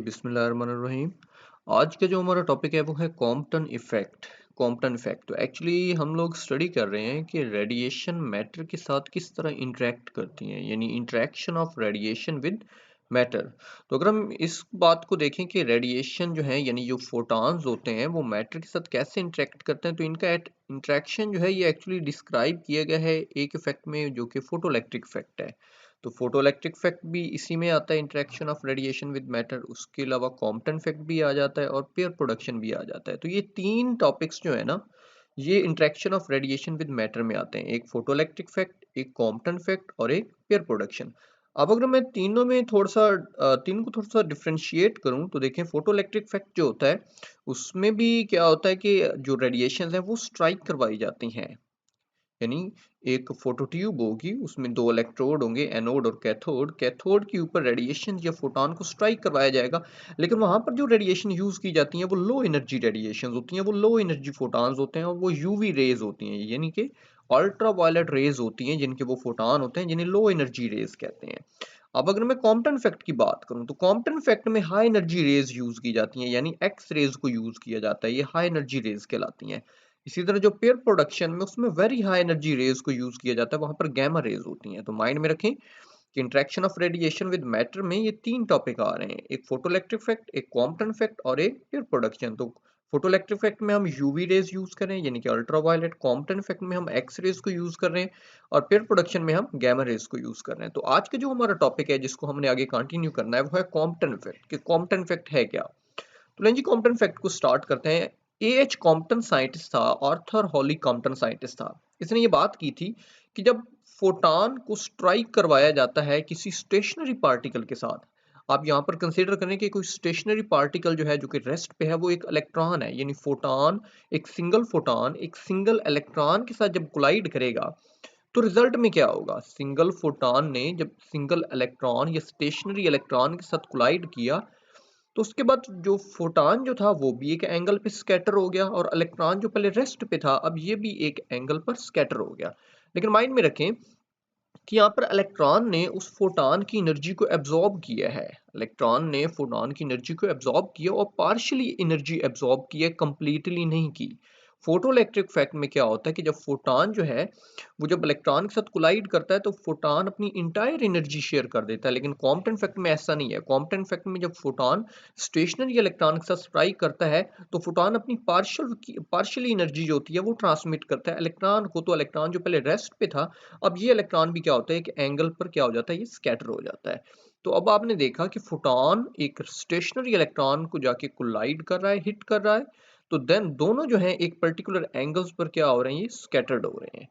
बिस्मिल्लाहिर्रहमानिर्रहीम। आज का जो हमारा टॉपिक है वो है कॉम्पटन इफ़ेक्ट। कॉम्पटन इफ़ेक्ट तो एक्चुअली हम लोग स्टडी कर रहे हैं कि रेडिएशन मैटर के साथ किस तरह इंटरेक्ट करती हैं, यानी interaction of radiation with matter. तो अगर हम इस बात को देखें कि रेडिएशन जो है यानी जो फोटॉन्स होते हैं वो मैटर के साथ कैसे इंटरेक्ट करते हैं, तो इनका इंटरेक्शन जो है ये एक्चुअली डिस्क्राइब किया गया है एक इफ़ेक्ट में जो कि फोटोइलेक्ट्रिक इफ़ेक्ट है। तो फोटोइलेक्ट्रिक इफेक्ट भी इसी में आता है, interaction of radiation with matter. उसके अलावा कॉम्पटन इफेक्ट भी आ जाता है और पेयर प्रोडक्शन भी आ जाता है। तो ये तीन टॉपिक्स जो है ना, ये interaction of radiation with matter में आते हैं। एक फोटोइलेक्ट्रिक इफेक्ट, एक कॉम्पटन इफेक्ट और एक पेयर प्रोडक्शन। अब अगर मैं तीनों में तीनों को थोड़ा सा डिफ्रेंशिएट करूं तो देखें, फोटोइलेक्ट्रिक इफेक्ट जो होता है उसमें भी क्या होता है कि जो रेडिएशन है वो स्ट्राइक करवाई जाती हैं। यानी एक फोटो ट्यूब होगी, उसमें दो इलेक्ट्रोड होंगे, एनोड और कैथोड। कैथोड के ऊपर रेडिएशन या फोटोन को स्ट्राइक करवाया जाएगा, लेकिन वहां पर जो रेडिएशन यूज की जाती हैं वो लो एनर्जी रेडिएशन होती हैं, वो लो एनर्जी फोटॉन्स होते हैं और वो यूवी रेज होती हैं, यानी कि अल्ट्रा वायलेट रेज होती हैं, जिनके वो फोटॉन होते हैं, जिन्हें लो एनर्जी रेज कहते हैं। अब अगर मैं कॉम्पटन इफेक्ट की बात करूं तो कॉम्पटन इफेक्ट में हाई एनर्जी रेज यूज की जाती हैं, यानी एक्स रेज को यूज किया जाता है, ये हाई एनर्जी रेज कहलाती हैं। इसी तरह जो पेयर प्रोडक्शन में उसमें वेरी हाई एनर्जी रेज को यूज किया जाता है, वहां पर गैमा रेज होती हैं। तो माइंड में रखें कि interaction of radiation with matter में ये तीन टॉपिक आ रहे हैं, एक फोटोइलेक्ट्रिक इफेक्ट, एक कॉम्पटन इफेक्ट और एक पेयर प्रोडक्शन। तो फोटोइलेक्ट्रिक इफेक्ट में हम यूवी रेज यूज कर रहे हैं, यानी कि अल्ट्रावायलेट। कॉम्पटन इफेक्ट में हम एक्स रेज को यूज कर रहे हैं और पेयर प्रोडक्शन में हम गैमा रेज को यूज कर रहे हैं। तो आज का जो हमारा टॉपिक है जिसको हमने आगे कंटिन्यू करना है वो है कॉम्पटन इफेक्ट। कि कॉम्पटन इफेक्ट है क्या। तो लेंजी कॉम्पटन फैक्ट को स्टार्ट करते हैं। ए एच कॉम्पटन साइंटिस्ट था, आर्थर हॉली कॉम्पटन साइंटिस्ट था। इसने ये बात की थी कि जब फोटॉन को स्ट्राइक करवाया जाता है किसी स्टेशनरी पार्टिकल के साथ, आप यहाँ पर कंसीडर करें कि कोई स्टेशनरी पार्टिकल जो है जो कि रेस्ट पे है वो एक इलेक्ट्रॉन है, यानी फोटॉन, एक सिंगल इलेक्ट्रॉन के साथ जब कोलाइड करेगा तो रिजल्ट में क्या होगा। सिंगल फोटॉन ने जब सिंगल इलेक्ट्रॉन या स्टेशनरी इलेक्ट्रॉन के साथ कोलाइड किया तो उसके बाद जो फोटॉन जो था वो भी एक एंगल पे स्कैटर हो गया, और इलेक्ट्रॉन जो पहले रेस्ट पे था अब ये भी एक एंगल पर स्कैटर हो गया। लेकिन माइंड में रखें कि यहाँ पर इलेक्ट्रॉन ने उस फोटॉन की एनर्जी को एब्जॉर्ब किया है। इलेक्ट्रॉन ने फोटॉन की एनर्जी को एब्जॉर्ब किया और पार्शियली एनर्जी एब्जॉर्ब की है, कंप्लीटली नहीं की। फोटोइलेक्ट्रिक इफेक्ट में क्या होता है कि जब फोटॉन जो है वो जब इलेक्ट्रॉन के साथ कोलाइड करता है तो फोटॉन अपनी इंटायर एनर्जी शेयर कर देता है, लेकिन कॉम्पटन इफेक्ट में ऐसा नहीं है। कॉम्पटन इफेक्ट में जब फोटॉन स्टेशनरी इलेक्ट्रॉन के साथ स्ट्राइक करता है तो फोटॉन अपनी पार्शियली एनर्जी जो होती है वो ट्रांसमिट करता है इलेक्ट्रॉन को। तो इलेक्ट्रॉन जो पहले रेस्ट पे था, अब ये इलेक्ट्रॉन भी क्या होता है, एक एंगल पर क्या हो जाता है, ये स्कैटर हो जाता है। तो अब आपने देखा कि फोटॉन एक स्टेशनरी इलेक्ट्रॉन को जाके कोलाइड कर रहा है, हिट कर रहा है, तो देन दोनों जो है एक पर्टिकुलर एंगल्स पर क्या हो रहे हैं, ये स्कैटर्ड हो रहे हैं।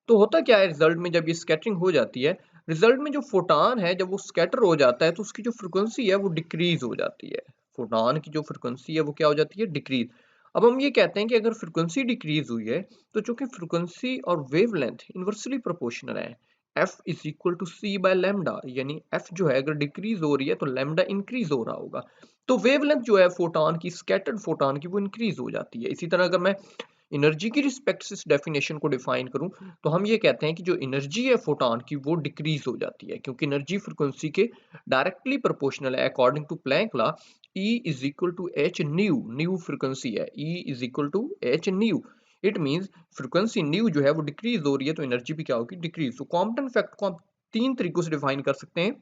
तो होता क्या है रिजल्ट में, जब ये स्कैटरिंग हो जाती है, रिजल्ट में जो फोटॉन है जब वो स्कैटर हो जाता है तो उसकी जो फ्रिक्वेंसी है वो डिक्रीज हो जाती है। फोटॉन की जो फ्रिक्वेंसी है वो क्या हो जाती है, डिक्रीज। अब हम ये कहते हैं कि अगर फ्रिक्वेंसी डिक्रीज हुई है तो चूंकि फ्रिक्वेंसी और वेवलेंथ इनवर्सली प्रोपोर्शनल है, F is equal to C by lambda, यानी एफ जो है अगर डिक्रीज हो रही है तो लैम्डा इंक्रीज हो रहा होगा। तो वेवलेंथ जो है फोटॉन की, स्कैटर्ड फोटॉन की, वो इंक्रीज हो जाती है। इसी तरह अगर मैं एनर्जी की रिस्पेक्ट से इस डेफिनेशन को डिफाइन करूं तो हम ये कहते हैं कि जो एनर्जी है फोटॉन की वो डिक्रीज हो जाती है, क्योंकि एनर्जी फ्रिक्वेंसी के डायरेक्टली प्रोपोर्शनल है। According to Planck law, E is equal to H nu, nu frequency है, E is equal to H nu. It means frequency nu जो है वो डिक्रीज हो रही है तो एनर्जी भी क्या होगी, डिक्रीज। तो कॉम्पटन इफेक्ट को हम तीन तरीकों से डिफाइन कर सकते हैं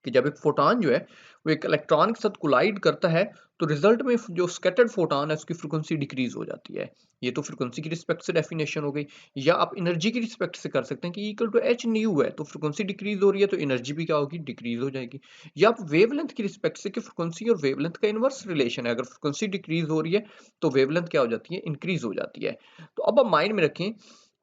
कि जब एक फोटॉन जो है वो एक इलेक्ट्रॉन के साथ कोलाइड करता है तो रिजल्ट में जो स्कैटर्ड फोटॉन है उसकी फ्रिक्वेंसी डिक्रीज हो जाती है। ये तो फ्रिक्वेंसी की रिस्पेक्ट से डेफिनेशन हो गई। या आप एनर्जी की रिस्पेक्ट से कर सकते हैं कि इक्वल टू एच न्यू है, तो फ्रिक्वेंसी डिक्रीज हो रही है तो एनर्जी भी क्या होगी, डिक्रीज हो जाएगी। या आप वेवलेंथ की रिस्पेक्ट से कि फ्रिक्वेंसी और वेवलेंथ का इनवर्स रिलेशन है, अगर फ्रिक्वेंसी डिक्रीज हो रही है तो वेवलेंथ क्या हो जाती है, इंक्रीज हो जाती है। तो अब आप माइंड में रखें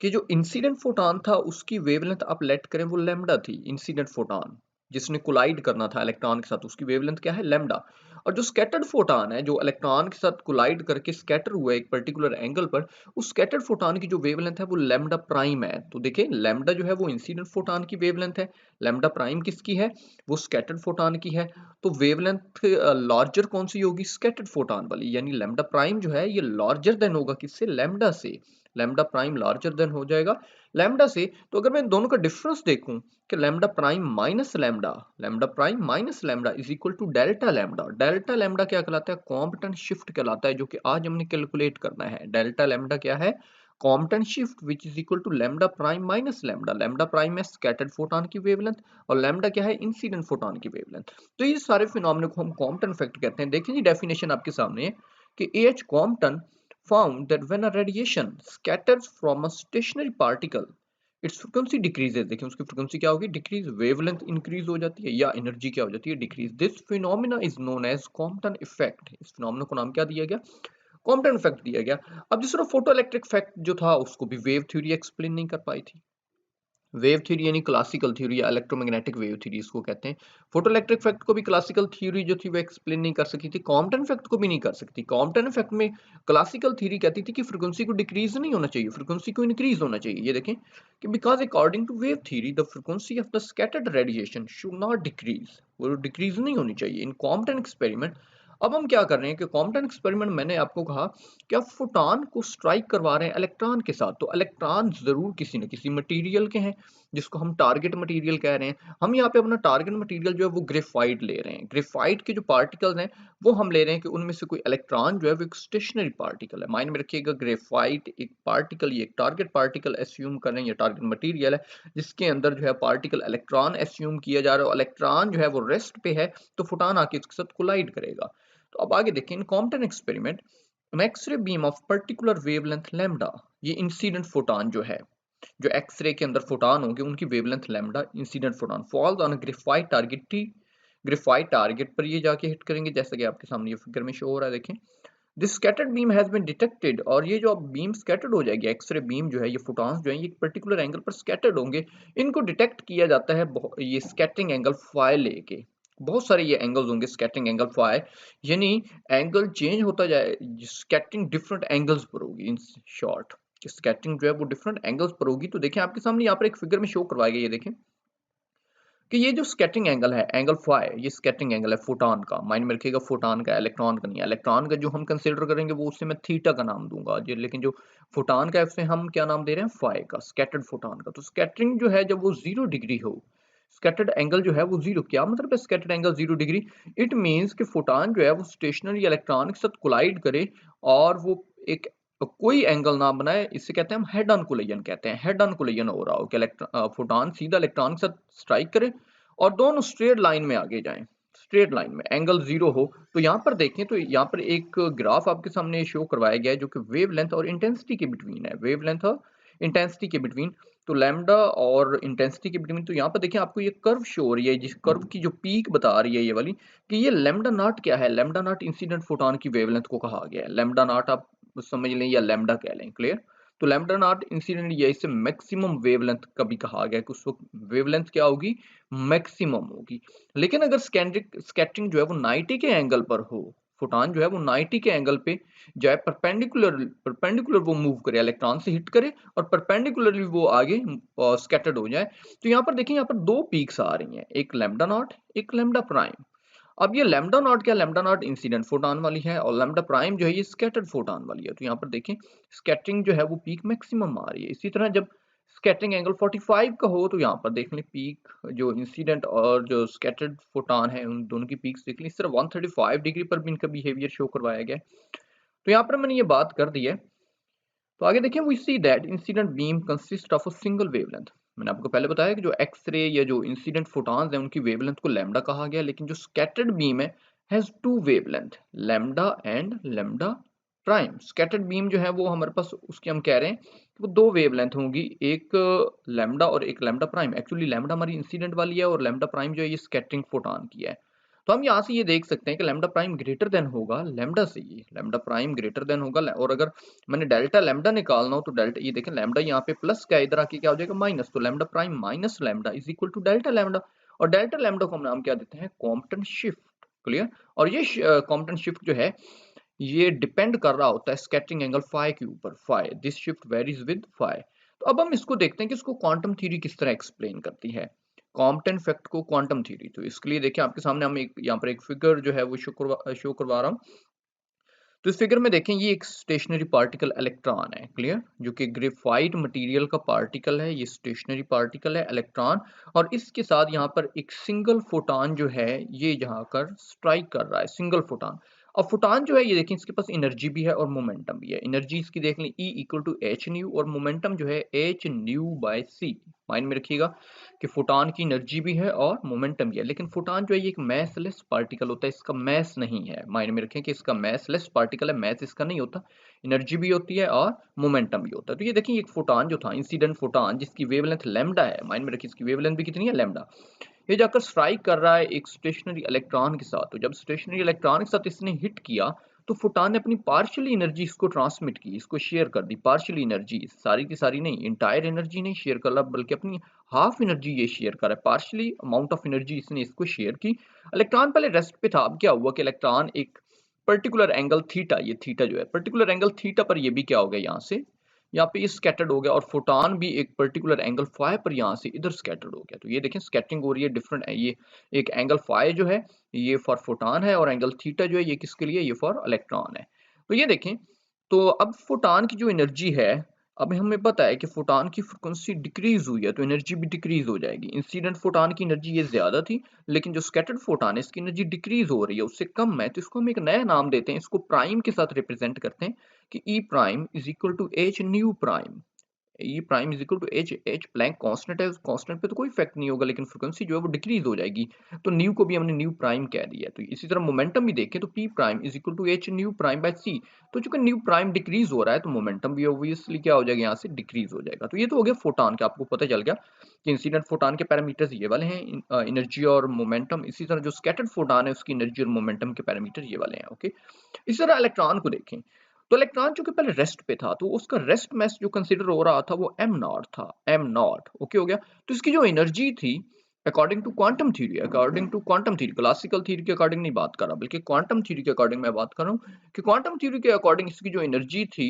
कि जो इंसिडेंट फोटॉन था उसकी वेवलेंथ आप लेट करें वो लैम्डा थी। इंसिडेंट फोटॉन जिसने कोलाइड करना था इलेक्ट्रॉन के साथ, उसकी वेवलेंथ क्या है, लैम्डा। और जो स्कैटर्ड फोटॉन है जो इलेक्ट्रॉन के साथ कोलाइड करके स्कैटर हुआ है एक पर्टिकुलर एंगल पर, उस स्कैटर्ड फोटॉन की जो वेवलेंथ है वो लैम्डा प्राइम है। तो देखिए लैम्डा जो है वो इंसिडेंट फोटॉन की वेवलेंथ है, लैम्डा प्राइम किसकी है, वो स्कैटर्ड फोटॉन की है। तो वेवलेंथ लार्जर कौन सी होगी, स्कैटर्ड फोटॉन वाली, यानी लैम्डा प्राइम जो है ये लार्जर देन होगा किससे, लैम्डा से। लैम्डा प्राइम लार्जर देन हो जाएगा लैम्डा से, तो अगर मैं दोनों का डिफरेंस देखूं कि lambda prime minus lambda, lambda prime minus lambda is equal to delta lambda. Delta lambda क्या कहलाता है? कॉम्पटन शिफ्ट कहलाता है, जो कि आज हमने कैलकुलेट करना है। डेल्टा लैम्डा क्या है? Compton shift which is equal to lambda prime minus lambda. Lambda prime है स्कैटर्ड फोटॉन की वेवलेंथ और लैम्डा क्या है? इंसिडेंट फोटॉन की वेवलेंथ। तो ये सारे फिनोमेना को हम कॉम्पटन इफेक्ट कहते हैं। देखिए जी डेफिनेशन आपके सामने है कि H Compton found that when a radiation scatters from a stationary particle its frequency decreases। देखिए उसकी frequency क्या होगी? डिक्रीज। वेवलेंथ इंक्रीज हो जाती है या एनर्जी क्या हो जाती है? Decrease. This phenomena is known as Compton effect. इस फिनोमेना को नाम क्या दिया गया? कॉम्पटन इफेक्ट दिया गया। अब जिस तरह फोटो इलेक्ट्रिक इफेक्ट जो था उसको भी वेव थ्योरी एक्सप्लेन नहीं कर पाई थी। वेव थ्योरी यानी क्लासिकल थ्योरी या इलेक्ट्रोमैग्नेटिक वेव थ्योरी इसको कहते हैं। फोटो इलेक्ट्रिक इफेक्ट को भी क्लासिकल थ्योरी जो थी वो एक्सप्लेन नहीं कर सकी थी। कॉम्पटन इफेक्ट को भी नहीं कर सकती। कॉम्पटन इफेक्ट में क्लासिकल थ्योरी कहती थी कि फ्रीक्वेंसी को डिक्रीज नहीं होना चाहिए, फ्रीक्वेंसी को इंक्रीज होना चाहिए। ये देखें कि because according to wave theory the frequency of the scattered radiation should not decrease, वो डिक्रीज नहीं होनी चाहिए इन कॉम्पटन एक्सपेरिमेंट। अब हम क्या कर रहे हैं कि कॉम्पटन एक्सपेरिमेंट मैंने आपको कहा कि आप फोटॉन को स्ट्राइक करवा रहे हैं इलेक्ट्रॉन के साथ, तो इलेक्ट्रॉन जरूर किसी न किसी मटेरियल के हैं जिसको हम टारगेट मटेरियल कह रहे हैं। हम यहाँ पे अपना टारगेट मटेरियल जो है वो ग्रेफाइट ले रहे हैं। ग्रेफाइट के जो पार्टिकल्स हैं वो हम ले रहे हैं कि उनमें से कोई इलेक्ट्रॉन जो है वो एक स्टेशनरी पार्टिकल है। माइंड में रखिएगा ग्रेफाइट एक पार्टिकल, ये एक टारगेट पार्टिकल एस्यूम कर रहे हैं, ये टारगेट मटेरियल है जिसके अंदर जो है पार्टिकल इलेक्ट्रॉन एस्यूम किया जा रहा है। इलेक्ट्रॉन जो है वो रेस्ट पे है तो फोटॉन आके इसके साथ कोलाइड करेगा। तो अब आगे देखें in Compton experiment an X-ray beam of particular wavelength lambda, ये इंसिडेंट फोटॉन जो है, जो एक्सरे के अंदर फोटॉन होंगे उनकी wavelength lambda incident photon falls on graphite target T, graphite target पर ये जाके हिट करेंगे जैसा कि आपके सामने ये फिगर में शो हो रहा है। देखें this scattered beam has been detected, और ये जो अब बीम स्कैटर्ड हो जाएगी, एक्सरे बीम जो है, ये फोटॉन्स जो है ये एक पर्टिकुलर एंगल पर स्कैटर्ड होंगे। इनको डिटेक्ट किया जाता है ये स्कैटरिंग एंगल फाई लेके। बहुत सारे ये एंगल्स होंगे स्कैटरिंग एंगल फाई, यानी एंगल चेंज होता जाए, स्कैटरिंग डिफरेंट एंगल्स पर होगी। इन शॉर्ट स्कैटरिंग जो है वो डिफरेंट एंगल्स पर होगी। तो देखें आपके सामने यहाँ पर एक फिगर में शो करवाया गया, ये देखें कि ये जो स्कैटरिंग एंगल है एंगल फाई, ये स्कैटरिंग एंगल है फोटॉन का। माइंड में रखिएगा फोटॉन का, इलेक्ट्रॉन का नहीं है। इलेक्ट्रॉन का जो हम कंसीडर करेंगे वो उससे मैं थीटा का नाम दूंगा जी, लेकिन जो फोटॉन का है उससे हम क्या नाम दे रहे हैं? फाई का, स्कैटर्ड फोटॉन का। तो स्कैटरिंग जो है जब वो 0 डिग्री हो, स्कैटर्ड एंगल जो है वो जीरो, क्या मतलब है scattered angle 0 degree? It means कि फोटॉन जो है वो स्टेशनरी इलेक्ट्रॉन के साथ कोलाइड करे और वो एक कोई एंगल ना बनाए, इससे कहते हैं हम हेड ऑन कोलिजन कहते हैं। हेड ऑन कोलिजन हो रहा हो कि फोटॉन सीधा इलेक्ट्रॉन के साथ स्ट्राइक करे और दोनों स्ट्रेट लाइन में आगे जाएं, स्ट्रेट लाइन में एंगल 0 हो। तो यहाँ पर देखें तो यहाँ पर एक ग्राफ आपके सामने शो करवाया गया है जो कि वेवलेंथ और इंटेंसिटी के बिटवीन है, वेवलेंथ और इंटेंसिटी के बिटवीन। तो लैम्डा और इंटेंसिटी के बिटवीन, तो यहाँ पर देखिए आपको ये कर्व शो हो रही है, जिस कर्व की जो पीक बता रही है ये वाली, कि ये लैम्डा नॉट क्या है? लैम्डा नॉट इंसिडेंट फोटॉन की वेवलेंथ को कहा गया है। लैम्डा नॉट आप समझ लें या लैम्डा कह लें, क्लियर? तो लैम्डा नॉट इंसिडेंट या इसे मैक्सिमम वेवलेंथ कभी कहा गया कि उस वक्त वेवलेंथ क्या होगी? मैक्सिमम होगी। लेकिन अगर स्कैटरिंग जो है वो 90 के एंगल पर हो, फोटॉन जो है वो 90 के एंगल पे जाए, परपेंडिकुलर वो मूव करे, इलेक्ट्रॉन से हिट करे और परपेंडिकुलरली वो आगे स्कैटर्ड हो जाए। तो यहाँ पर देखिए यहाँ पर दो पीक्स आ रही हैं, एक लैम्डा नॉट, एक लैम्डा प्राइम। अब ये लैम्डा नॉट क्या? लैम्डा नॉट इंसिडेंट फोटॉन वाली है और लैम्डा प्राइम जो है ये स्कैटर्ड फोटॉन वाली है। तो यहाँ पर देखें स्कैटरिंग जो है वो पीक मैक्सिमम आ रही है। इसी तरह जब स्कैटरिंग एंगल 45 का हो तो यहाँ पर देख लें पीक जो इंसिडेंट और जो स्कैटर्ड फोटॉन है उन दोनों की पीक्स देख लें। इस तरह 135 डिग्री पर भी इनका बिहेवियर शो करवाया गया है। तो यहाँ पर मैंने ये बात कर दी है। तो आगे देखिए we see that incident beam consist of a single wavelength. मैंने आपको पहले बताया कि जो एक्सरे या जो इंसिडेंट फोटॉन्स हैं उनकी वेवलेंथ को लैम्डा कहा गया, लेकिन जो स्कैटर्ड बीम है has two wavelength, lambda and lambda prime. Scattered beam जो है वो हमारे पास उसकी हम कह रहे हैं कि वो दो वेवलेंथ होंगी, एक लैम्डा और एक लैम्डा प्राइम। एक्चुअली लैम्डा हमारी इंसिडेंट वाली है और लैम्डा प्राइम जो है ये स्कैटरिंग फोटॉन की है। तो हम यहाँ से ये देख सकते हैं कि लैम्डा प्राइम ग्रेटर देन होगा लैम्डा से, ये लैम्डा प्राइम ग्रेटर देन होगा। और अगर मैंने डेल्टा लैम्डा निकालना हो तो डेल्टा, ये देखें लैम्डा यहाँ पे प्लस का, इधर आके क्या हो जाएगा? माइनस। तो lambda prime minus lambda is equal to delta lambda, और डेल्टा लैम्डा को हम नाम क्या देते हैं? Compton shift, clear? और ये कॉम्पटन शिफ्ट जो है ये डिपेंड कर रहा होता है स्कैटरिंग एंगल फाई के ऊपर। Phi, this shift varies with phi. तो अब हम इसको देखते हैं कि इसको क्वांटम थ्योरी किस तरह एक्सप्लेन करती है, कॉम्पटन इफेक्ट को क्वांटम थ्योरी। तो इसके लिए देखिए आपके सामने हम एक यहाँ पर एक फिगर जो है वो शो करवा रहा हूँ। तो इस फिगर में देखें ये एक स्टेशनरी पार्टिकल इलेक्ट्रॉन है, क्लियर, जो कि ग्रेफाइट मटेरियल का पार्टिकल है, ये स्टेशनरी पार्टिकल है इलेक्ट्रॉन, और इसके साथ यहाँ पर एक सिंगल फोटॉन जो है ये यहाँ कर स्ट्राइक कर रहा है, सिंगल फोटॉन। अब फोटॉन जो है ये देखें इसके पास एनर्जी भी है और मोमेंटम भी है। एनर्जी इसकी देख लें E equal to H nu, और मोमेंटम जो है H nu by C. Mind में रखिएगा कि फोटॉन की एनर्जी भी है और मोमेंटम भी है, लेकिन फोटॉन जो है ये एक मैसलेस पार्टिकल होता है, इसका मैस नहीं है। माइंड में रखें कि इसका मैसलेस पार्टिकल है, मैस इसका नहीं होता, एनर्जी भी होती है और मोमेंटम भी होता है। तो ये देखिए एक फोटॉन जो था, इंसिडेंट फोटॉन, जिसकी वेवलेंथ लैम्डा है, माइंड में रखिए इसकी वेवलेंथ भी कितनी है, लैम्डा, ये जाकर स्ट्राइक कर रहा है एक स्टेशनरी इलेक्ट्रॉन के साथ। तो जब स्टेशनरी इलेक्ट्रॉन के साथ इसने हिट किया तो फोटॉन ने अपनी पार्शियली एनर्जी इसको ट्रांसमिट की, इसको शेयर कर दी। पार्शियली एनर्जी, सारी की सारी नहीं, इंटायर एनर्जी नहीं शेयर कर रहा, बल्कि अपनी हाफ एनर्जी ये शेयर कर रहा है, पार्शियली अमाउंट ऑफ एनर्जी इसने इसको शेयर की। इलेक्ट्रॉन पहले रेस्ट पे था, अब क्या हुआ कि इलेक्ट्रॉन एक पर्टिकुलर एंगल थीटा, ये थीटा जो है पर्टिकुलर एंगल थीटा पर ये भी क्या हो गया, यहाँ से यहाँ पे ये स्कैटर्ड हो गया, और फोटॉन भी एक पर्टिकुलर एंगल फाई पर यहाँ से इधर स्कैटर्ड हो गया। तो ये देखें स्कैटरिंग हो रही है डिफरेंट, ये एक एंगल फाई जो है ये फॉर फोटॉन है, और एंगल थीटा जो है ये किसके लिए, ये फॉर इलेक्ट्रॉन है। तो ये देखें, तो अब फोटॉन की जो एनर्जी है, अब हमें पता है कि फोटॉन की फ्रिक्वेंसी डिक्रीज हुई है तो एनर्जी भी डिक्रीज हो जाएगी। इंसिडेंट फोटॉन की एनर्जी ये ज्यादा थी, लेकिन जो स्कैटर्ड फोटॉन है इसकी एनर्जी डिक्रीज हो रही है, उससे कम है, तो इसको हम एक नया नाम देते हैं, इसको प्राइम के साथ रिप्रेजेंट करते हैं कि E prime is equal to H nu prime. E prime is equal to H, H Planck constant है, उस कांस्टेंट पे तो कोई इफेक्ट नहीं होगा, लेकिन फ्रीक्वेंसी जो है वो डिक्रीज हो जाएगी, तो न्यू को भी हमने न्यू प्राइम कह दिया। तो इसी तरह मोमेंटम भी देखें तो P prime is equal to H nu prime by C. तो चूंकि न्यू प्राइम डिक्रीज हो रहा है तो मोमेंटम भी ऑब्वियसली क्या हो जाएगा, यहाँ से डिक्रीज हो जाएगा। तो ये तो हो गया फोटॉन का, आपको पता चल गया कि इंसिडेंट फोटॉन के पैरामीटर्स ये वाले हैं, एनर्जी और मोमेंटम। इसी तरह जो स्कैटर्ड फोटॉन है उसकी एनर्जी और मोमेंटम के पैरामीटर ये वाले हैं, ओके। इसी तरह इलेक्ट्रॉन को देखें, तो इलेक्ट्रॉन चूंकि पहले रेस्ट पे था तो उसका रेस्ट मास जो कंसीडर हो रहा था वो एम नॉट था, एम नॉट, ओके हो गया। तो इसकी जो एनर्जी थी according to quantum theory, according to quantum theory, classical theory के अकॉर्डिंग नहीं बात कर रहा, बल्कि क्वांटम थ्योरी के अकॉर्डिंग मैं बात कर रहा हूँ कि क्वांटम थ्योरी के अकॉर्डिंग इसकी जो एनर्जी थी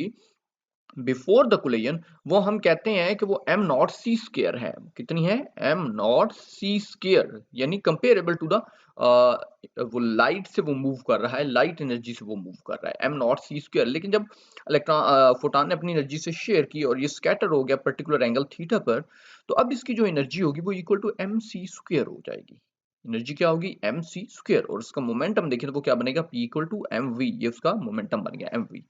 बिफोर द कोलिजन, वो हम कहते हैं कि वो एम नॉट सी स्केयर है। कितनी है, एम नॉट सी स्केयर, यानी कंपेरेबल टू द वो लाइट से वो मूव कर रहा है, लाइट एनर्जी से वो मूव कर रहा है, एम नॉट सी स्केयर। लेकिन जब इलेक्ट्रॉन फोटॉन ने अपनी एनर्जी से शेयर की और ये स्कैटर हो गया पर्टिकुलर एंगल थीटा पर, तो अब इसकी जो एनर्जी होगी वो equal to M C square हो जाएगी। एनर्जी क्या होगी, एम सी स्क्वेयर, और उसका मोमेंटम देखिए तो वो क्या बनेगा, P equal to M V, ये उसका मोमेंटम बन गया, एम वी।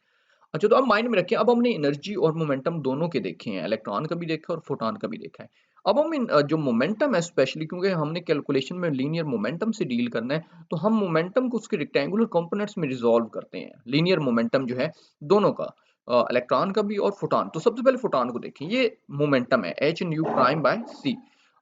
अच्छा, तो अब माइंड में रखें, अब हमने एनर्जी और मोमेंटम दोनों के देखे हैं, इलेक्ट्रॉन का भी देखा और फोटॉन का भी देखा है। अब हम जो मोमेंटम है स्पेशली, क्योंकि हमने कैलकुलेशन में लीनियर मोमेंटम से डील करना है, तो हम मोमेंटम को उसके रेक्टेंगुलर कंपोनेंट्स में रिजॉल्व करते हैं। लीनियर मोमेंटम जो है दोनों का, इलेक्ट्रॉन का भी और फोटॉन। तो सबसे पहले फोटॉन को देखें, ये मोमेंटम है एच न्यू प्राइम बाय सी।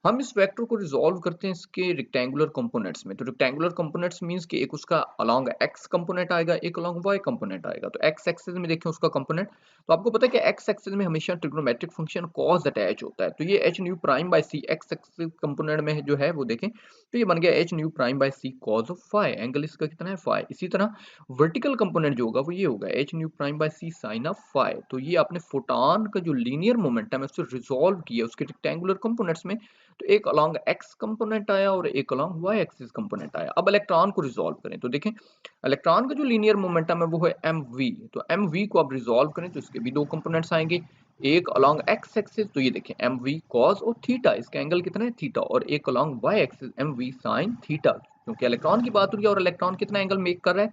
हम इस वेक्टर को रिजॉल्व करते हैं इसके रेक्टेंगुलर कंपोनेंट्स में। तो रेक्टेंगुलर कंपोनेंट्स मींस कि एक उसका अलोंग एक्स कंपोनेंट आएगा, एक अलोंग वाई कंपोनेंट आएगा। तो एक्स एक्सिस में देखें उसका कंपोनेंट, तो आपको पता है कि एक्स एक्सिस में हमेशा ट्रिग्नोमेट्रिक फंक्शन cos अटैच होता है। तो ये H nu prime by C X axis component में जो है वो देखें, तो ये बन गया H nu prime by C cos of phi, angle इसका कितना है, फाई। इसी तरह वर्टिकल कंपोनेंट जो होगा वो ये होगा H nu prime by C sine of phi. तो ये आपने फोटॉन का जो लीनियर मोमेंटम है उससे रिजॉल्व किया उसके रेक्टेंगुलर कंपोनेंट्स में, तो एक अलोंग एक्स कंपोनेंट आया और एक अलोंग वाई एक्सिस कंपोनेंट आया। अब इलेक्ट्रॉन को रिजॉल्व करें तो देखें इलेक्ट्रॉन का जो लीनियर मोमेंटम है वो है एम वी। तो एम वी को आप रिजॉल्व करें तो इसके भी दो कंपोनेंट्स आएंगे, एक अलोंग एक्स एक्सिस, तो ये देखें एम वी कॉस और थीटा, इसका एंगल कितना है, थीटा, और एक along Y axis M V sine theta, क्योंकि इलेक्ट्रॉन की बात हो रही है और इलेक्ट्रॉन कितना एंगल मेक कर रहा है,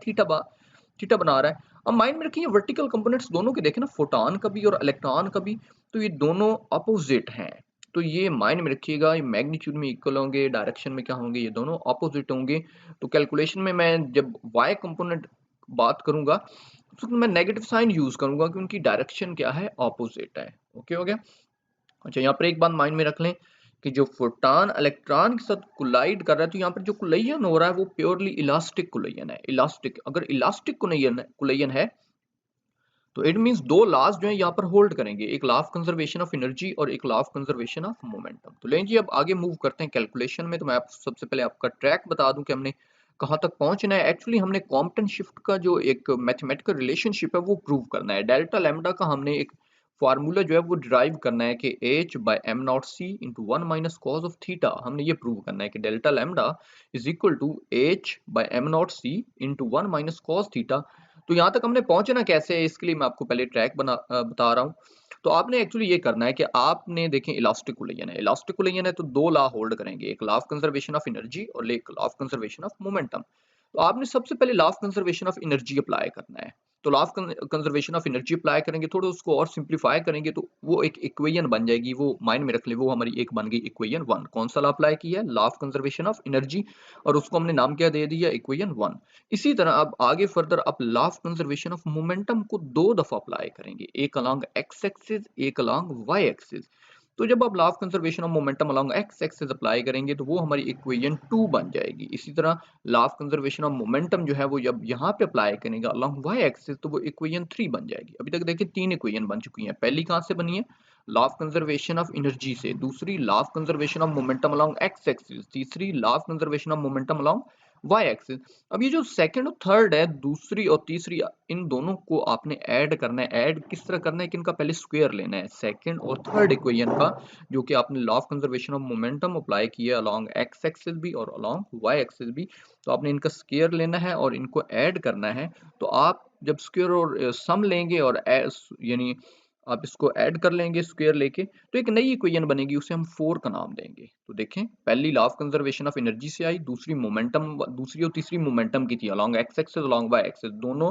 थीटा बना रहा है। अब माइंड में रखिए वर्टिकल कंपोनेंट्स दोनों के देखें ना, फोटॉन का भी और इलेक्ट्रॉन का भी, तो ये दोनों अपोजिट हैं। तो ये माइंड में रखिएगा, ये मैग्नीट्यूड में इक्वल होंगे, डायरेक्शन में क्या होंगे, ये दोनों ऑपोजिट होंगे। तो कैलकुलेशन में मैं जब y कंपोनेंट बात करूंगा तो मैं नेगेटिव साइन यूज करूंगा क्योंकि उनकी डायरेक्शन क्या है, ऑपोजिट है, ओके हो गया। अच्छा, यहाँ पर एक बात माइंड में रख लें कि जो फोटॉन इलेक्ट्रॉन के साथ कोलाइड कर रहा है, तो यहाँ पर जो कोलिजन हो रहा है वो प्योरली इलास्टिक कोलिजन है। इलास्टिक, अगर इलास्टिक कोलिजन है तो इट मींस दो लॉज जो है यहाँ पर होल्ड करेंगे, एक law of conservation of energy और एक law of conservation of momentum. तो लें जी अब आगे मूव करते हैं कैलकुलेशन में। तो मैं आप सबसे पहले आपका ट्रैक बता दूं कि हमने कहाँ तक पहुंचना है। एक्चुअली हमने कॉम्पटन शिफ्ट का जो एक मैथमेटिकल रिलेशनशिप है वो प्रूव करना है। डेल्टा लैम्डा का हमने एक फार्मूला जो है वो डिराइव करना है कि h by M not C into one minus cos of theta, हमने ये प्रूव करना है कि delta lambda is equal to h by M not C into one minus cos theta. तो यहाँ तक हमने पहुंचना कैसे है, इसके लिए मैं आपको पहले ट्रैक बता रहा हूँ। तो आपने एक्चुअली ये करना है कि आपने देखें इलास्टिक कोलिजन है, इलास्टिक कोलिजन है तो दो लॉ होल्ड करेंगे, एक law of conservation of energy और एक law of conservation of momentum. तो आपने सबसे पहले law of conservation of energy apply करना है। तो law of conservation of energy apply करेंगे, थोड़ा उसको और सिंप्लीफाई करेंगे तो वो एक इक्वेशन बन जाएगी, वो माइंड में रख ले, वो हमारी एक बन गई इक्वेशन वन। कौन सा लॉ अप्लाई किया है? Law of conservation of energy, और उसको हमने नाम क्या दे दिया? Equation one. इसी तरह अब आगे फर्दर आप law of conservation of momentum को दो दफा अप्लाई करेंगे, एक अलॉन्ग एक्स एक्सिस, एक अलॉन्ग वाई एक्सिस। तो जब आप law of conservation of momentum along X axis apply करेंगे तो वो हमारी इक्वेशन टू बन जाएगी। इसी तरह law of conservation of momentum जो है वो जब यहाँ पे अप्लाई करेंगे अलॉन्ग वाई एक्सिस तो वो इक्वेशन थ्री बन जाएगी। अभी तक देखिए तीन इक्वेशन बन चुकी हैं। पहली कहाँ से बनी है? Law of conservation of energy से, दूसरी law of conservation of momentum along X axis, तीसरी law of conservation of momentum along Y axis. अब ये जो सेकंड और थर्ड है, दूसरी और तीसरी, इन दोनों को आपने ऐड करना है। ऐड किस तरह करना है कि इनका पहले स्क्वायर लेना है, सेकंड और थर्ड इक्वेशन का, जो कि आपने law of conservation of momentum apply किया अलॉन्ग एक्स एक्सिस भी और अलॉन्ग वाई एक्सिस भी। तो आपने इनका स्क्वायर लेना है और इनको ऐड करना है। तो आप जब स्क्वायर और सम लेंगे और यानी आप इसको ऐड कर लेंगे स्क्वायर लेके, तो एक नई इक्वेशन बनेगी, उसे हम फोर का नाम देंगे। तो देखें, पहली law of conservation of energy से आई, दूसरी मोमेंटम, दूसरी और तीसरी मोमेंटम की थी along X axis along Y axis, दोनों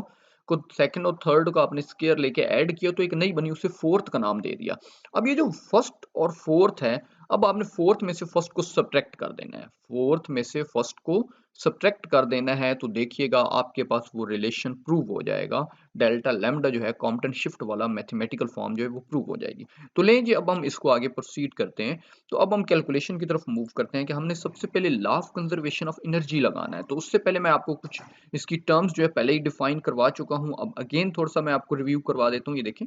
को सेकंड और थर्ड को आपने स्क्वायर लेके ऐड किया तो एक नई बनी, उसे फोर्थ का नाम दे दिया। अब ये जो फर्स्ट और फोर्थ है, अब आपने फोर्थ में से फर्स्ट को सब्ट्रैक्ट कर देना है, फोर्थ में से फर्स्ट को सब्ट्रैक्ट कर देना है। तो देखिएगा आपके पास वो रिलेशन प्रूव हो जाएगा, डेल्टा लैम्डा जो है कॉम्पटन शिफ्ट वाला मैथमेटिकल फॉर्म जो है वो प्रूव हो जाएगी। तो लें जी, अब हम इसको आगे प्रोसीड करते हैं। तो अब हम कैलकुलेशन की तरफ मूव करते हैं कि हमने सबसे पहले law of conservation of energy लगाना है। तो उससे पहले मैं आपको कुछ इसकी टर्म्स जो है पहले ही डिफाइन करवा चुका हूं, अब अगेन थोड़ा सा मैं आपको रिव्यू करवा देता हूं। ये देखें,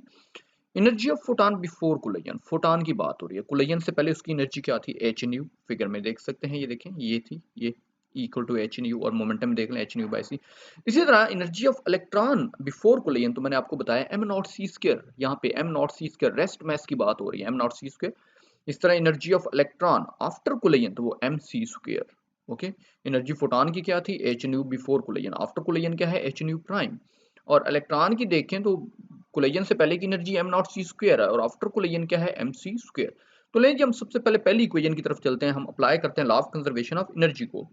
energy of photon before collision, photon की बात हो रही है, कोलिजन से पहले उसकी एनर्जी क्या थी? एच न्यू, फिगर में देख सकते हैं, ये देखें ये थी, ये इक्वल टू एच न्यू, और मोमेंटम देख लें एच न्यू बाई सी। इसी तरह energy of electron before collision, तो मैंने आपको बताया एम नॉट सी स्क्वायर, यहाँ पे M not C square, rest mass की बात हो रही है, एम नॉट सी स्क्वायर। इस तरह energy of electron after collision, तो वो M C square. Okay, energy photon की क्या थी? H nu before collision, after collision क्या है? H nu prime. और इलेक्ट्रॉन की देखें तो कोलिजन से पहले की energy M not C square है और आफ्टर कोलिजन क्या है? M C square. तो लें जी, हम सबसे पहले पहली इक्वेशन की तरफ चलते हैं, हम अप्लाई करते हैं law of conservation of energy को।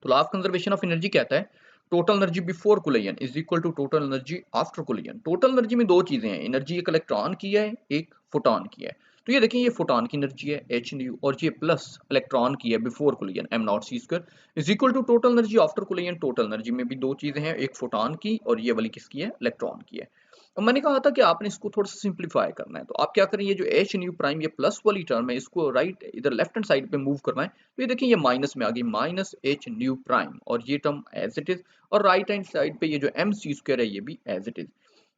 तो law of conservation of energy कहता है total energy before collision is equal to total energy after collision. Total energy में दो चीजें हैं, एनर्जी एक इलेक्ट्रॉन की है, एक फोटॉन की है। तो ये देखिए, ये फोटॉन की एनर्जी है एच न्यू, और ये प्लस इलेक्ट्रॉन की है before collision M not C square is equal to total energy after collision. Total energy में भी दो चीजें हैं, एक फोटॉन की और ये वाली किसकी है? इलेक्ट्रॉन की है। और मैंने कहा था कि आपने इसको थोड़ा सा सिंप्लीफाई करना है, तो आप क्या करें, ये जो एच न्यू प्राइम ये प्लस वाली टर्म है, इसको राइट इधर लेफ्ट हैंड साइड पे मूव करवाएं। तो ये देखिए, ये माइनस में आ गई, माइनस एच न्यू प्राइम, और ये टर्म एज इट इज, और राइट हैंड साइड पे ये जो एम सी स्क्वायर है ये भी एज इट इज।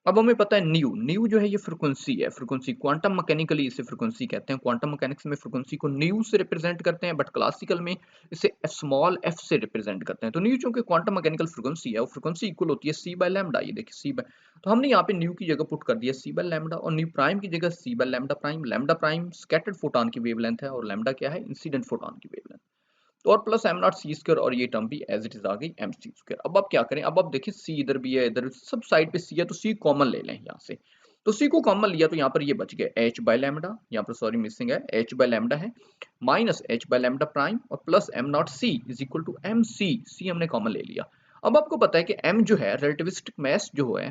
अब हमें पता है न्यू, न्यू जो है ये फ्रिक्वेंसी है, फ्रिक्वेंसी क्वांटम मैकेनिकली इसे फ्रिक्वेंसी कहते हैं, क्वांटम मैकेनिक्स में फ्रिक्वेंसी को न्यू से रिप्रेजेंट करते हैं, बट क्लासिकल में इसे स्मॉल एफ से रिप्रेजेंट करते हैं। तो न्यू चूंकि क्वांटम मैकेनिकल फ्रिक्वेंसी है, वो फ्रिक्वेंसी इक्वल होती है सी बाय लैम्डा। ये देखिए सी बाय, तो हमने यहाँ पे न्यू की जगह पुट कर दिया सी बाय लैम्डा, और न्यू प्राइम की जगह C by lambda prime. Lambda prime scattered photon की वेवलेंथ है और लैम्डा क्या है? इंसिडेंट फोटॉन की वेवलेंथ। तो और plus M not C square, और ये टर्म भी एज इट इज आ गई एम सी स्क्वायर। अब आप क्या करें, अब आप देखिए सी इधर भी है, इधर सब साइड पे सी है, तो सी कॉमन ले लें यहाँ से। तो सी को कॉमन लिया तो यहाँ पर ये बच गया एच बाय लैम्डा, यहाँ पर सॉरी मिसिंग है, एच बाय लैम्डा है, minus H by lambda prime, और plus M not C is equal to M C, C हमने कॉमन ले लिया। अब आपको पता है कि एम जो है रिलेटिविस्टिक मास जो है,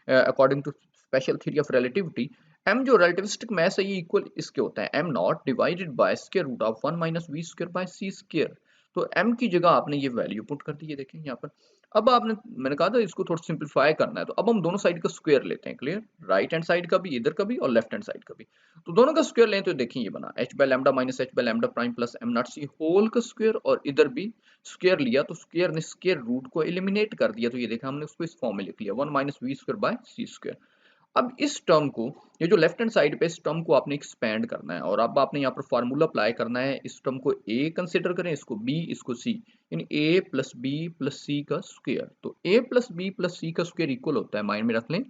according to special theory of relativity, M जो रिलेटिविस्टिक मास है ये इक्वल इसके होता है M naught divided by square root of 1 minus V square by C square. तो m की जगह आपने ये वैल्यू पुट कर दी है, देखें यहाँ पर। अब आपने, मैंने कहा था इसको थोड़ा सिंप्लीफाई करना है, तो अब हम दोनों साइड का स्क्वायर लेते हैं, क्लियर, राइट हैंड साइड का भी, इधर का भी, और लेफ्ट हैंड साइड का भी। तो दोनों का स्क्वायर लें तो देखिए ये बना h by lambda minus h by lambda prime plus M not C whole का स्क्वायर, और इधर भी स्क्वायर लिया तो स्क्वायर ने स्क्वायर रूट को एलिमिनेट कर दिया, तो ये देखा हमने उसको इस फॉर्म में लिख लिया 1 minus V square by C square. अब इस टर्म को, ये जो लेफ्ट हैंड साइड पे इस टर्म को आपने एक्सपेंड करना है, और अब आपने यहाँ पर फार्मूला अप्लाई करना है। इस टर्म को a कंसिडर करें, इसको b, इसको c, यानी a plus B plus c का स्क्वायर। तो a plus B plus c का स्क्वायर इक्वल होता है, माइंड में रख लें,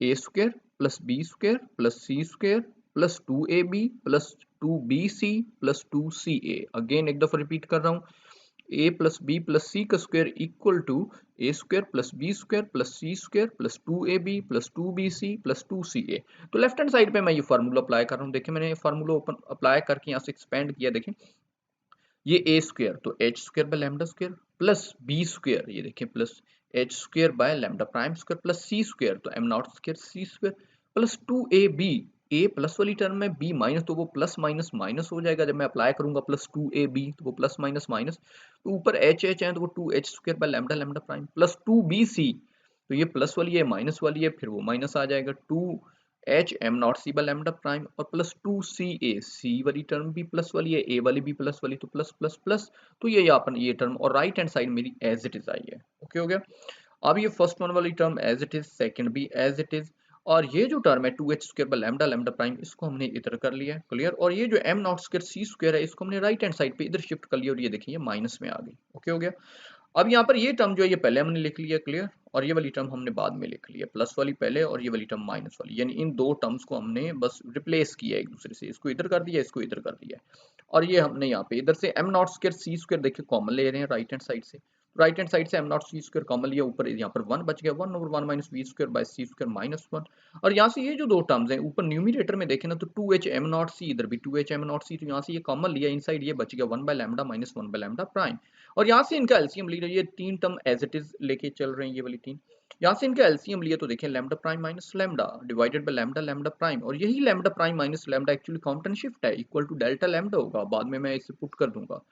a square plus B square plus C square plus 2ab plus 2bc plus 2ca। Again एक दफा रिपीट कर रहा हूँ, a plus B plus C का square equal to A square plus B square plus C square plus 2ab plus 2bc plus 2ca। तो left hand side पे मैं ये फार्मूला अप्लाई कर रहा हूँ। देखिए मैंने फार्मूला ओपन अप्लाई करके यहाँ से एक्सपेंड किया। देखिए ये ए स्क्वायर तो H square by lambda square plus B square, ये देखिए plus H square by lambda prime square plus C square तो M not square C square plus 2ab। A plus वाली टर्म में B minus, तो वो plus minus minus हो जाएगा जब मैं अप्लाई करूंगा प्लस 2ab, तो वो प्लस माइनस माइनस, तो ऊपर एच एच है तो वो 2h square by lambda lambda prime plus 2bc, तो ये प्लस वाली है माइनस वाली है फिर वो माइनस आ जाएगा 2h M not C by lambda prime और प्लस 2ca, सी वाली टर्म भी प्लस वाली है ए वाली भी प्लस वाली, तो प्लस प्लस प्लस, तो ये यहाँ पर ये टर्म और राइट हैंड साइड मेरी एज इट इज आई है। ओके हो गया। अब ये फर्स्ट वन वाली term as it is, second भी एज इट इज, और ये जो टर्म है 2h square by lambda lambda prime इसको हमने इधर कर लिया है क्लियर, और ये जो M not square C square है इसको हमने राइट हैंड साइड पे इधर शिफ्ट कर लिया और ये देखिए ये माइनस में आ गई। ओके हो गया। अब यहाँ पर ये टर्म जो है ये पहले हमने लिख लिया क्लियर, और ये वाली टर्म हमने बाद में लिख लिया, प्लस वाली पहले और ये वाली टर्म माइनस वाली, यानी इन दो टर्म्स को हमने बस रिप्लेस किया एक दूसरे से, इसको इधर कर दिया इसको इधर कर दिया। और ये हमने यहाँ पे इधर से M not square C square देखिए कॉमन ले रहे हैं राइट हैंड साइड से, राइट हैंड साइड से M not C square common लिया, ऊपर यहाँ पर 1 बच गया, 1 over 1 minus V square by C square minus 1। और यहाँ से ये जो दो टर्म्स हैं ऊपर न्यूमिनेटर में देखें ना तो 2h एम नॉट सी, इधर भी 2h एम नॉट सी, तो यहाँ से ये कॉमन लिया इनसाइड, ये बच गया 1 bye lambda minus 1 bye lambda prime. और यहाँ से इनका एलसीएम ले रही है, तीन टर्म एज इट इज लेके चल रहे हैं ये वाली तीन, यहाँ से इनका एलसीएम लिया तो देखिए lambda prime minus lambda divided by lambda lambda prime, और यही lambda prime minus lambda actually Compton shift है इक्वल टू डेल्टा लैम्डा होगा, बाद में मैं इसे पुट कर दूंगा।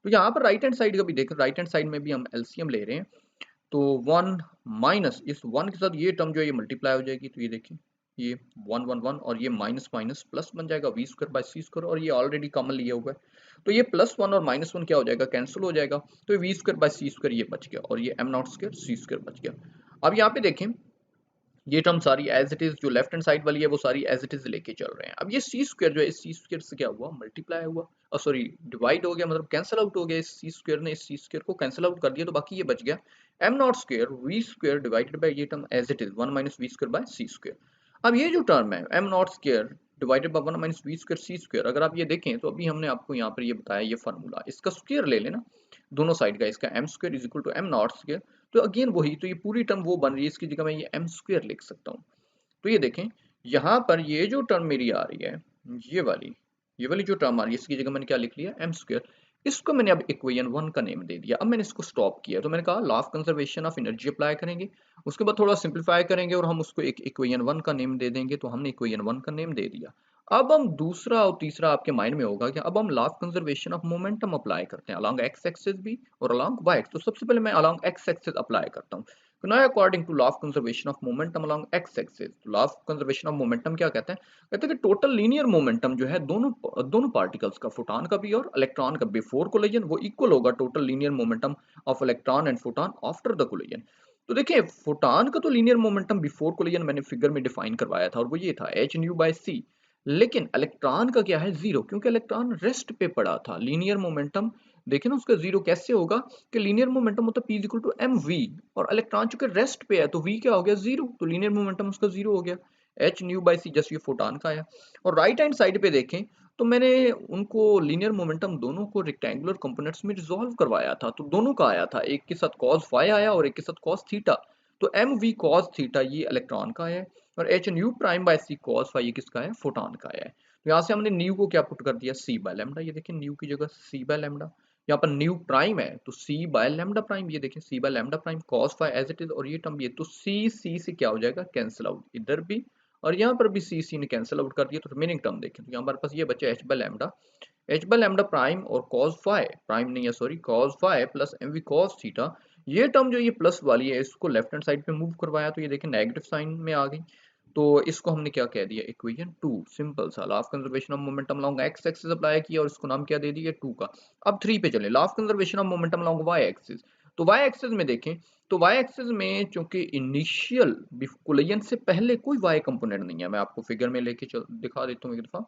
तो यहाँ पर राइट हैंड साइड का भी देखें, राइट हैंड साइड में भी हम एलसीएम ले रहे हैं, तो 1 माइनस इस 1 के साथ ये टर्म जो है ये मल्टीप्लाई हो जाएगी, तो ये देखिए ये 1 1 1 और ये माइनस माइनस प्लस बन जाएगा V square by C square, और ये ऑलरेडी कॉमन लिया हुआ है तो ये प्लस 1 और माइनस 1 क्या हो जाएगा कैंसिल हो जाएगा, तो V square by C square ये बच गया और ये M not square C square बच गया। अब यहाँ पे देखें ये टर्म सारी एज इट इज, जो लेफ्ट हैंड साइड वाली है वो सारी एज इट इज लेके चल रहे हैं। अब ये सी स्क्वायर जो है इस सी स्क्वायर से क्या हुआ मल्टीप्लाई हुआ, और सॉरी डिवाइड हो गया, मतलब कैंसिल आउट हो गया, इस सी स्क्वायर ने इस सी स्क्वायर को कैंसिल आउट कर दिया, तो बाकी ये बच गया M not square V square divided by ये term as it is 1 minus V square by C square. अब ये जो टर्म है M not square divided by 1 minus V square C square, अगर आप ये देखें तो अभी हमने आपको यहाँ पर ये बताया ये फार्मूला, इसका स्क्वायर ले लेना दोनों साइड का, इसका M square is equal to M not square, तो अगेन वही, तो ये पूरी टर्म वो बन रही है, इसकी जगह मैं ये एम स्क्वायर लिख सकता हूँ। तो ये देखें यहाँ पर ये जो टर्म मेरी आ रही है ये वाली जो टर्म आ रही है इसकी जगह मैंने क्या लिख लिया एम स्क्वायर, इसको मैंने अब इक्वेशन 1 का नेम दे दिया। अब मैंने इसको स्टॉप किया तो मैंने कहा law of conservation of energy apply करेंगे, उसके बाद थोड़ा सिंप्लीफाई करेंगे और हम उसको एक इक्वेशन 1 का नेम दे देंगे, तो हमने इक्वेशन 1 का नेम दे दिया। अब हम दूसरा और तीसरा आपके माइंड में होगा कि अब हम law of conservation of momentum apply करते हैं अलोंग एक्स एक्सिस भी और अलोंग वाई एक्सिस। तो सबसे पहले मैं अलोंग एक्स एक्सिस अप्लाई करता हूँ। तो now according to law of conservation of momentum along x axis, law of conservation of momentum क्या कहते हैं, कहते हैं कि टोटल लीनियर मोमेंटम जो है दोनों पार्टिकल्स का, फोटॉन का भी और इलेक्ट्रॉन का, बिफोर कोलिजन वो इक्वल होगा total linear momentum of electron and photon after the collision. तो देखिए फोटॉन का तो लीनियर मोमेंटम बिफोर कोलिजन मैंने फिगर में डिफाइन करवाया था और वो ये था एच न्यू बाय सी, लेकिन इलेक्ट्रॉन का क्या है जीरो, क्योंकि इलेक्ट्रॉन रेस्ट पे पड़ा था। लीनियर मोमेंटम देखे ना उसका जीरो कैसे होगा कि लीनियर मोमेंटम होता है p equal to M V, और इलेक्ट्रॉन चूंकि रेस्ट पे है तो v क्या हो गया जीरो, तो लीनियर मोमेंटम उसका जीरो हो गया, h nu by C just ये फोटॉन का आया। और राइट हैंड साइड पे देखें तो मैंने उनको लीनियर मोमेंटम दोनों को रेक्टेंगुलर कंपोनेंट्स में रिजॉल्व करवाया था, तो दोनों का आया था, एक के साथ cos फाई आया और एक के साथ cos थीटा, तो एम वी cos थीटा ये इलेक्ट्रॉन का है और h new prime by C cos phi ये किसका है फोटॉन का है। तो यहाँ से हमने न्यू को क्या पुट कर दिया c बाय लैम्डा, ये देखिए न्यू की जगह c बाय लैम्डा, यहाँ पर न्यू प्राइम है तो c बाय लैम्डा प्राइम, ये देखिए c by lambda prime cos phi as it is, और ये टर्म भी है तो c से क्या हो जाएगा कैंसिल आउट, इधर भी और यहाँ पर भी c ने कैंसिल आउट कर दिया, तो रिमेनिंग टर्म देखें तो यहाँ हमारे पास ये बचा h बाय लैम्डा प्राइम और cos फाई प्राइम नहीं है sorry cos phi plus M V cos theta. ये टर्म जो ये प्लस वाली है इसको लेफ्ट हैंड साइड पे मूव करवाया तो ये देखिए नेगेटिव साइन में आ गई, तो इसको हमने क्या कह दिया इक्वेशन 2, सिंपल सा law of conservation of momentum along X axis apply किया और इसको नाम क्या दे दिया 2 का। अब 3 पे चले, law of conservation of momentum along Y axis, तो वाई एक्सिस में देखें तो वाई एक्सिस में चूंकि इनिशियल कोलिजन से पहले कोई वाई कंपोनेंट नहीं है, मैं आपको फिगर में लेके चल दिखा देता हूँ एक दफा।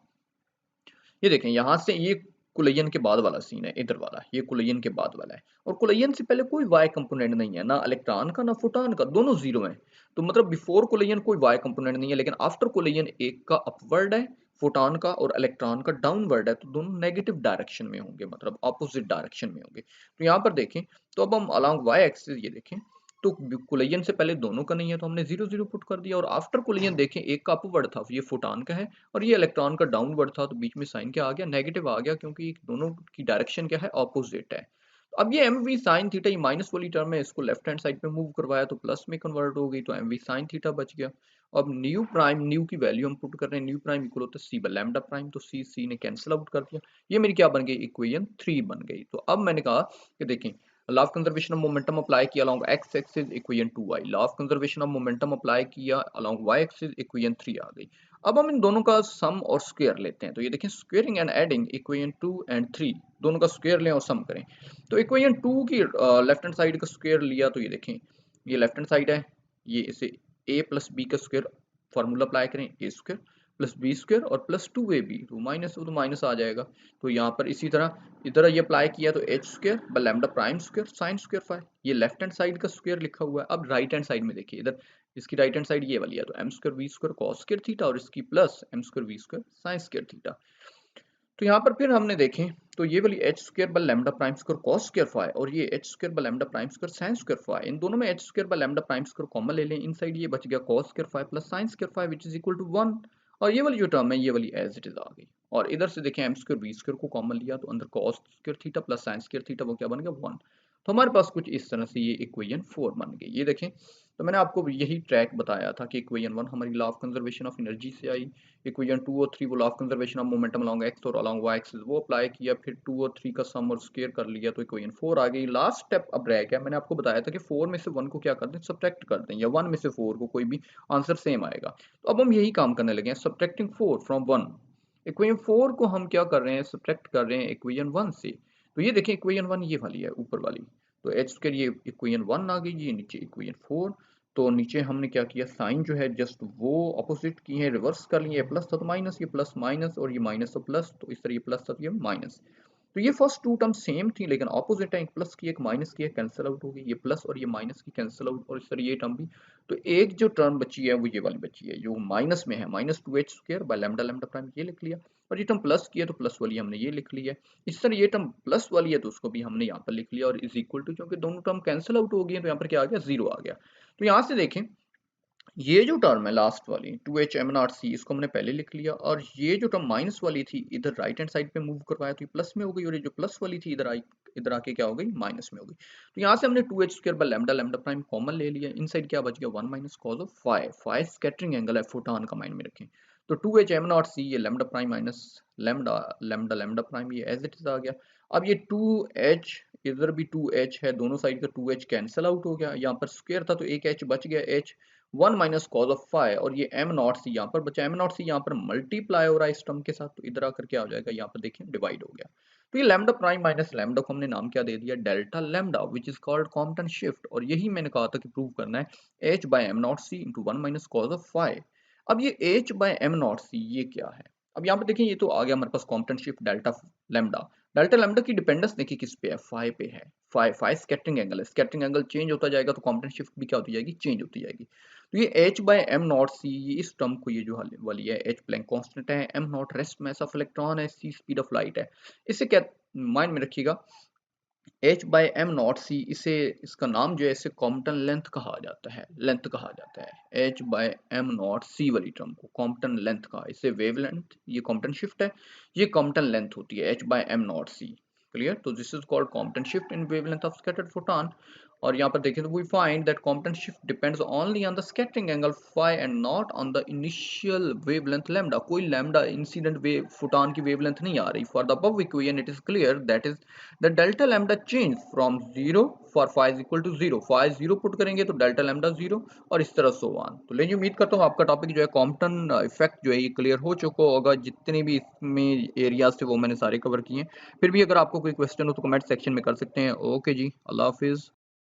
ये देखें यहाँ से ये कुलयन के बाद वाला सीन है, इधर वाला, ये कुलयन के बाद वाला है। और कुलयन से पहले कोई वाई कंपोनेंट नहीं है, ना इलेक्ट्रॉन का ना फोटॉन का, दोनों जीरो हैं। तो मतलब बिफोर कुलयन कोई वाई कंपोनेंट नहीं है, लेकिन आफ्टर कुलयन एक का अपवर्ड है फोटॉन का और इलेक्ट्रॉन का डाउनवर्ड है, तो दोनों नेगेटिव डायरेक्शन में होंगे, मतलब ऑपोजिट डायरेक्शन में होंगे। तो यहाँ पर देखें, तो अब हम अलॉन्ग वाई एक्सिस ये देखें, तो कुलयन से पहले दोनों का नहीं है, तो हमने 0 0 पुट कर दिया। और आफ्टर कुलयन देखें, एक का अपवर्ड था, ये फोटॉन का है, और ये इलेक्ट्रॉन का डाउनवर्ड था, तो बीच में साइन क्या आ गया, नेगेटिव आ गया, क्योंकि दोनों की डायरेक्शन क्या है, ऑपोजिट है। तो अब ये एम वी साइन थीटा, ये माइनस वाली टर्म है, इसको लेफ्ट हैंड साइड पे मूव करवाया तो प्लस में कन्वर्ट हो गई, तो एम वी साइन थीटा बच गया। अब न्यू प्राइम, न्यू की वैल्यू हम पुट कर रहे हैं, न्यू प्राइम इक्वल होता है सी बाय लैम्डा प्राइम, तो सी ने कैंसिल आउट कर दिया, ये मेरी क्या बन गई, इक्वेशन 3 बन गई। तो अब मैंने कहा कि देखें, law of conservation of momentum apply किया अलोंग एक्स एक्सिस, इक्वेशन 2 आई, law of conservation of momentum apply किया अलोंग वाई एक्सिस, इक्वेशन 3 आ गई। अब हम इन दोनों का सम और स्क्वायर लेते हैं, तो ये देखें squaring and adding equation 2 and 3, दोनों का स्क्वायर लें और सम करें। तो इक्वेशन 2 की लेफ्ट हैंड साइड का स्क्वायर लिया, तो ये देखें, ये लेफ्ट हैंड साइड है, ये इसे a प्लस बी का स्क्वायर फार्मूला अप्लाई करें, ए स्क्वायर प्लस बी स्क्वायर और प्लस 2ab, तो माइनस हो तो माइनस आ जाएगा। तो यहाँ पर इसी तरह इधर ये अप्लाई किया, तो H square by lambda prime square sine square phi, ये लेफ्ट हैंड साइड का स्क्वायर लिखा हुआ है। अब राइट हैंड साइड में देखिए, इधर इसकी राइट हैंड साइड ये वाली है, तो M square V square cos square theta और इसकी plus M square V square sine square theta. तो यहाँ पर फिर हमने देखें, तो ये वाली H square by lambda prime square cos square phi और ये H square by lambda prime square sine square phi, इन दोनों में H square by lambda prime square common ले लें, इनसाइड ये बच गया cos square phi plus sign square phi which is equal to 1। और ये वाली जो टर्म है, ये वाली एज इट इज आ गई। और इधर से देखें, एम स्क्वायर वी स्क्वायर को कॉमन लिया, तो अंदर cos square theta plus sign square theta, वो क्या बन गया 1। तो हमारे पास कुछ इस तरह से ये इक्वेशन 4 बन गई। ये देखें, तो मैंने आपको यही ट्रैक बताया था कि इक्वेशन 1 हमारी law of conservation of energy से आई, इक्वेशन 2 और 3 वो law of conservation of momentum along x और अलोंग वाई एक्सिस वो अप्लाई किया, फिर 2 और 3 का सम और स्क्वायर कर लिया, तो इक्वेशन 4 आ गई। लास्ट स्टेप अब रह गया, मैंने आपको बताया था कि 4 में से 1 को क्या कर दें, सब्ट्रैक्ट कर दें, या 1 में से 4 को, कोई भी आंसर सेम आएगा। तो अब हम यही काम करने लगे हैं, सब्ट्रैक्टिंग 4 फ्रॉम 1। इक्वेशन 4 को हम क्या कर रहे हैं, सब्ट्रैक्ट कर रहे हैं इक्वेशन 1 से। तो ये देखें, इक्वेशन 1 ये वाली है ऊपर वाली, तो एच स्क्वायर ये इक्वेशन 1 आ गई, ये नीचे इक्वेशन 4। तो नीचे हमने क्या किया, साइन जो है जस्ट वो अपोजिट की है, रिवर्स कर लिए, प्लस था तो माइनस, ये प्लस माइनस और ये माइनस तो प्लस, तो इस तरह ये प्लस था तो ये माइनस। तो ये फर्स्ट टू टर्म सेम थी, लेकिन ऑपोजिट है, एक प्लस की एक माइनस की, कैंसिल आउट हो गई, ये प्लस और ये माइनस की कैंसिल आउट, और इस तरह ये टर्म भी। तो एक जो टर्म बची है वो ये वाली बची है, जो माइनस में है, minus 2h square by lambda lambda prime, ये लिख लिया। और ये टर्म प्लस की है, तो प्लस वाली हमने ये लिख ली है। इस तरह ये टर्म प्लस वाली है, तो उसको भी हमने यहाँ पर लिख लिया, और इज इक्वल टू, क्योंकि दोनों टर्म कैंसिल आउट हो गई है, तो यहाँ पर क्या आ गया, 0 आ गया। तो यहाँ से देखें, ये जो टर्म है लास्ट वाली 2h m0c, इसको हमने पहले लिख लिया, और ये जो टर्म माइनस वाली थी, इधर राइट हैंड साइड पे मूव करवाया, तो ये प्लस में हो गई, और ये जो प्लस वाली थी इधर आई, इधर आके क्या हो गई, माइनस में हो गई। तो यहाँ से हमने 2h square by lambda lambda prime common ले लिया, इनसाइड क्या बच गया, 1 minus cos of phi, phi scattering angle है, फोटॉन का माइंड में रखें। तो 2h m0c, ये lambda prime minus lambda lambda lambda prime, ये एज इट इज आ गया। अब ये 2h, इधर भी 2h है, दोनों साइड का 2h कैंसिल आउट हो गया, यहाँ पर स्क्वायर था तो एक h बच गया, h 1 minus cos of phi, और ये एम नॉट सी यहाँ पर बचा, एम नॉट सी यहाँ पर मल्टीप्लाई हो रहा है इस टर्म के साथ, तो इधर आकर क्या हो जाएगा, यहाँ पर देखिए डिवाइड हो गया। तो ये लैम्डा प्राइम माइनस लैम्डा को हमने नाम क्या दे दिया, delta lambda, which is called Compton shift. और यही मैंने कहा था कि प्रूव करना है H by M not C into 1 minus cos of phi. अब ये H by M not C ये क्या है, अब यहाँ पर देखिए, ये तो आ गया हमारे पास Compton shift delta lambda. Delta lambda की डिपेंडेंस देखिए किस पे है, फाई पे है। फाई फाई स्कैटरिंग एंगल है, स्कैटरिंग एंगल चेंज होता जाएगा, तो कॉम्पटन शिफ्ट भी क्या होती जाएगी, चेंज होती जाएगी। तो ये h बाय एम नॉट सी, इस टर्म को, ये जो वाली है, h प्लैंक कांस्टेंट है, m not rest mass of electron है, c स्पीड ऑफ लाइट है। इसे क्या माइंड में रखिएगा, h बाय एम नॉट सी, इसे, इसका नाम जो है, इसे कॉम्पटन लेंथ कहा जाता है, लेंथ कहा जाता है। h बाय एम नॉट सी वाली टर्म को कॉम्पटन लेंथ का, इसे वेवलेंथ, ये कॉम्पटन शिफ्ट है, ये कॉम्पटन लेंथ होती है h by M not C. Clear, तो this is called Compton shift in wavelength of scattered photon. और यहाँ पर देखें, तो we find that Compton shift depends only on the scattering angle phi and not on the initial wavelength lambda. कोई lambda incident wave photon की wavelength नहीं आ रही। For the above equation it is clear that is the delta lambda change from 0 for phi is equal to 0, phi 0 put करेंगे तो delta lambda 0, और इस तरह सो ऑन। तो लेकिन उम्मीद करता हूँ आपका टॉपिक जो है कॉम्पटन इफेक्ट जो है ये क्लियर हो चुका होगा, जितने भी इसमें एरियाज थे वो मैंने सारे कवर किए हैं। फिर भी अगर आपको कोई क्वेश्चन हो तो कमेंट सेक्शन में कर सकते हैं। ओके जी, अल्लाह हाफिज़।